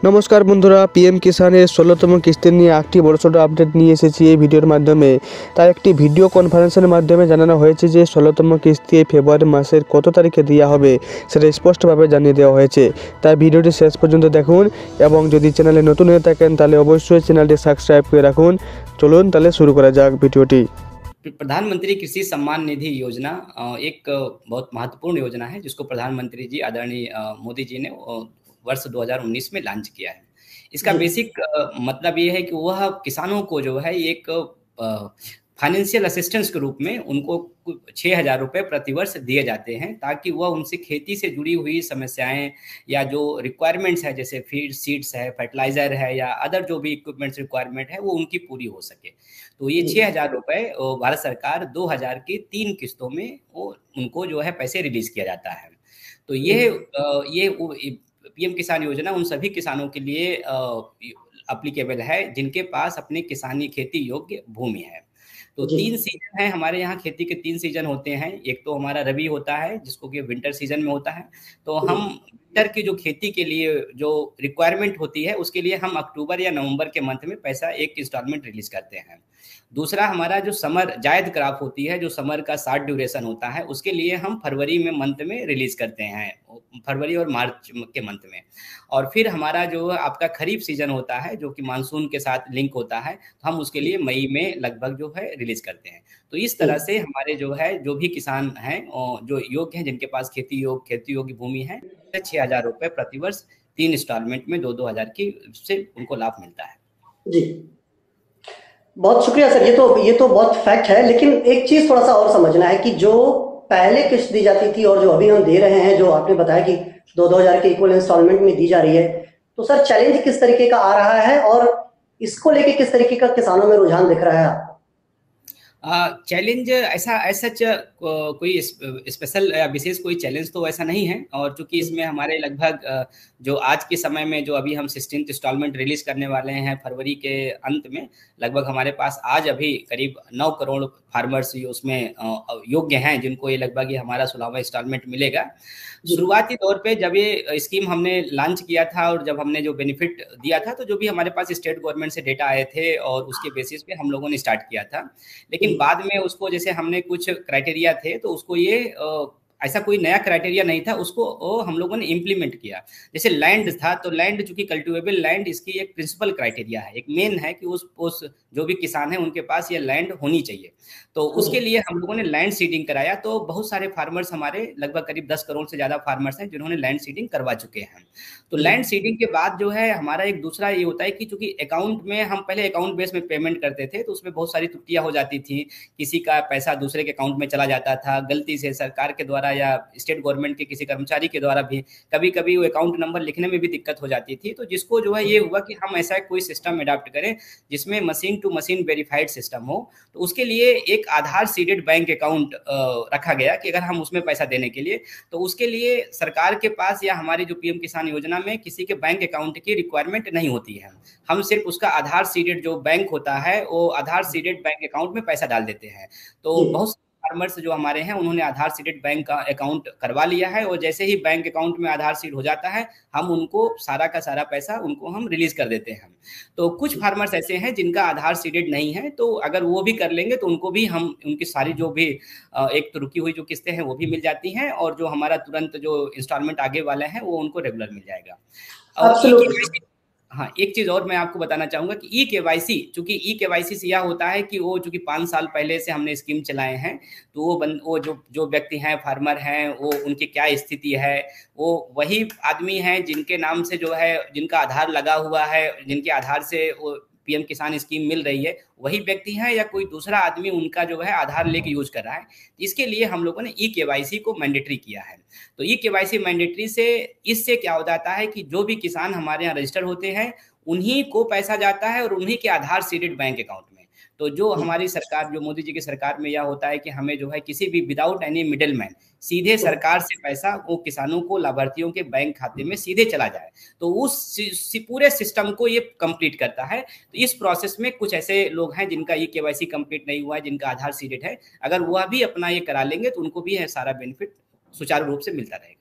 নমস্কার বন্ধুরা, পিএম কিষানের ১৬তম কিস্তি নিয়ে একটি বড়সড় আপডেট নিয়ে এসেছি এই ভিডিওর মাধ্যমে। তার একটি ভিডিও কনফারেন্সের মাধ্যমে জানানো হয়েছে যে ১৬তম কিস্তি ফেব্রুয়ারি মাসের কত তারিখে দেওয়া হবে সেটা স্পষ্টভাবে জানিয়ে দেওয়া হয়েছে। তাই ভিডিওটি শেষ পর্যন্ত দেখুন এবং যদি চ্যানেলে নতুন হয়ে থাকেন তাহলে অবশ্যই চ্যানেলটি সাবস্ক্রাইব করে রাখুন। চলুন তাহলে শুরু করা যাক ভিডিওটি। प्रधानमंत्री कृषि सम्मान निधि योजना एक बहुत महत्वपूर्ण योजना है जिसको प्रधानमंत्री जी आदरणीय मोदी जी ने वर्ष 2019 में लॉन्च किया है। इसका बेसिक मतलब ये है कि वह किसानों को जो है एक फाइनेंशियल असिस्टेंस के रूप में उनको 6,000 रुपये प्रतिवर्ष दिए जाते हैं ताकि वह उनसे खेती से जुड़ी हुई समस्याएं या जो रिक्वायरमेंट्स है जैसे फीड सीड्स है, फर्टिलाइजर है या अदर जो भी इक्विपमेंट्स रिक्वायरमेंट है वो उनकी पूरी हो सके। तो ये 6,000 रुपये भारत सरकार 2,000 की 3 किस्तों में वो उनको जो है पैसे रिलीज किया जाता है। तो ये पीएम किसान योजना उन सभी किसानों के लिए अप्लीकेबल है जिनके पास अपने किसानी खेती योग्य भूमि है। तो 3 सीजन है हमारे यहाँ, खेती के 3 सीजन होते हैं। एक तो हमारा रबी होता है जिसको कि विंटर सीजन में होता है। तो हम विंटर की जो खेती के लिए जो रिक्वायरमेंट होती है उसके लिए हम अक्टूबर या नवंबर के मंथ में पैसा एक इंस्टॉलमेंट रिलीज करते हैं। दूसरा हमारा जो समर जायद क्रॉप होती है, जो समर का शॉर्ट ड्यूरेशन होता है, उसके लिए हम फरवरी में मंथ में रिलीज करते हैं, फरवरी और मार्च के मंथ में। और फिर हमारा जो आपका खरीफ सीजन होता है जो कि मानसून के साथ लिंक होता है, तो हम उसके लिए मई में लगभग जो है रिलीज करते हैं। तो इस तरह से हमारे जो है जो भी किसान हैं जो योग्य हैं, जिनके पास खेती योग्य भूमि है, 6,000 रुपये प्रतिवर्ष 3 इंस्टॉलमेंट में 2-2 हज़ार की से उनको लाभ मिलता है। जी, बहुत शुक्रिया सर। ये तो बहुत फैक्ट है, लेकिन एक चीज थोड़ा सा और समझना है कि जो पहले किस्त दी जाती थी और जो अभी हम दे रहे हैं, जो आपने बताया कि 2-2 हज़ार के इक्वल इंस्टॉलमेंट में दी जा रही है, तो सर चैलेंज किस तरीके का आ रहा है और इसको लेके किस तरीके का किसानों में रुझान दिख रहा है आपको? चैलेंज ऐसा सच कोई स्पेशल या विशेष कोई चैलेंज तो ऐसा नहीं है। और चूंकि इसमें हमारे लगभग जो आज के समय में जो अभी हम 16th इंस्टॉलमेंट रिलीज करने वाले हैं फरवरी के अंत में, लगभग हमारे पास आज अभी करीब 9 करोड़ फार्मर्स उसमें योग्य हैं जिनको ये लगभग ये हमारा 16वां इंस्टॉलमेंट मिलेगा। शुरुआती तौर पे जब ये स्कीम हमने लॉन्च किया था और जब हमने जो बेनिफिट दिया था, तो जो भी हमारे पास स्टेट गवर्नमेंट से डेटा आए थे और उसके बेसिस पे हम लोगों ने स्टार्ट किया था। लेकिन बाद में उसको जैसे हमने कुछ क्राइटेरिया थे तो उसको ये ऐसा कोई नया क्राइटेरिया नहीं था, उसको हम लोगों ने इम्प्लीमेंट किया। जैसे लैंड था, तो लैंड चूंकि कल्टिवेबल लैंड इसकी एक प्रिंसिपल क्राइटेरिया है, एक मेन है कि उस जो भी किसान है उनके पास ये लैंड होनी चाहिए। तो उसके लिए हम लोगों ने लैंड सीडिंग कराया। तो बहुत सारे फार्मर्स हमारे लगभग करीब 10 करोड़ से ज़्यादा फार्मर्स हैं जिन्होंने लैंड सीडिंग करवा चुके हैं। तो लैंड सीडिंग के बाद जो है हमारा एक दूसरा ये होता है कि चूंकि अकाउंट में हम पहले अकाउंट बेस में पेमेंट करते थे, तो उसमें बहुत सारी त्रुटियां हो जाती थी। किसी का पैसा दूसरे के अकाउंट में चला जाता था गलती से, सरकार के द्वारा या स्टेट गवर्नमेंट के किसी कर्मचारी के द्वारा भी कभी कभी वो अकाउंट नंबर लिखने में भी दिक्कत हो जाती थी। तो जिसको जो है ये हुआ कि हम ऐसा कोई सिस्टम अडॉप्ट करें जिसमें machine to machine verified system हो। तो उसके लिए एक आधार सीडेड बैंक अकाउंट रखा गया कि अगर हम उसमें पैसा देने के लिए, तो उसके लिए सरकार के पास या हमारी जो पीएम किसान योजना में किसी के बैंक अकाउंट की रिक्वायरमेंट नहीं होती है। हम सिर्फ उसका आधार सीडेड जो बैंक होता है वो आधार सीडेड बैंक अकाउंट में पैसा डाल देते हैं। तो बहुत फार्मर्स जो हमारे हैं उन्होंने आधार सीडेड बैंक का अकाउंट करवा लिया है और जैसे ही बैंक अकाउंट में आधार सीड हो जाता है, हम उनको सारा का सारा पैसा उनको हम रिलीज कर देते हैं। तो कुछ फार्मर्स ऐसे हैं जिनका आधार सीडेड नहीं है, तो अगर वो भी कर लेंगे तो उनको भी हम उनकी सारी जो भी एक तो रुकी हुई जो किस्तें हैं वो भी मिल जाती हैं और जो हमारा तुरंत जो इंस्टॉलमेंट आगे वाले हैं वो उनको रेगुलर मिल जाएगा। और हाँ, एक चीज और मैं आपको बताना चाहूंगा कि ई केवाईसी, चूंकि ई केवाईसी से यह होता है कि वो चूंकि 5 साल पहले से हमने स्कीम चलाए हैं, तो वो जो व्यक्ति हैं, फार्मर हैं, वो उनकी क्या स्थिति है, वो वही आदमी हैं जिनके नाम से जो है जिनका आधार लगा हुआ है, जिनके आधार से वो पीएम किसान स्कीम मिल रही है, वही व्यक्ति है या कोई दूसरा आदमी उनका जो है आधार लेके यूज कर रहा है। इसके लिए हम लोगों ने ई केवाईसी को मैंडेटरी किया है। तो ई केवाईसी मैंडेटरी से इससे क्या हो जाता है कि जो भी किसान हमारे यहाँ रजिस्टर होते हैं उन्हीं को पैसा जाता है और उन्हीं के आधार सीडेड बैंक अकाउंट में। तो जो हमारी सरकार, जो मोदी जी की सरकार में यह होता है कि हमें जो है किसी भी विदाउट एनी मिडिल मैन सीधे सरकार से पैसा वो किसानों को, लाभार्थियों के बैंक खाते में सीधे चला जाए। तो उस पूरे सिस्टम को ये कंप्लीट करता है। तो इस प्रोसेस में कुछ ऐसे लोग हैं जिनका ये केवाईसी कंप्लीट नहीं हुआ है, जिनका आधार सीडेड है, अगर वह भी अपना ये करा लेंगे तो उनको भी है सारा बेनिफिट सुचारू रूप से मिलता रहेगा।